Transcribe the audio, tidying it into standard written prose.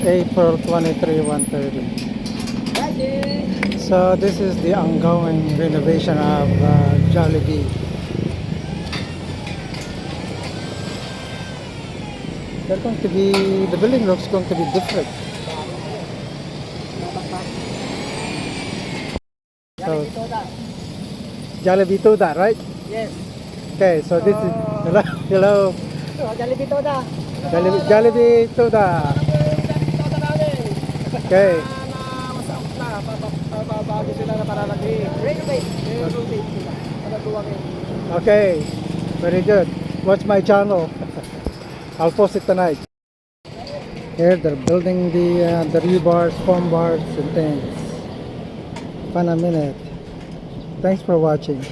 April 23, 1:30. So this is the ongoing renovation of Jollibee. They're going to be, the building looks going to be different. So, Jollibee Toda, right? Yes. Okay, so this is, hello, hello. Jollibee Toda. Jollibee Toda. Okay. Bago sila na para lagi. Renovate. Renovate sila. Para duwagin. Okay, very good. Watch my channel. I'll post it tonight. Here they're building the rebars, foam bars, and things. Fun a minute. Thanks for watching.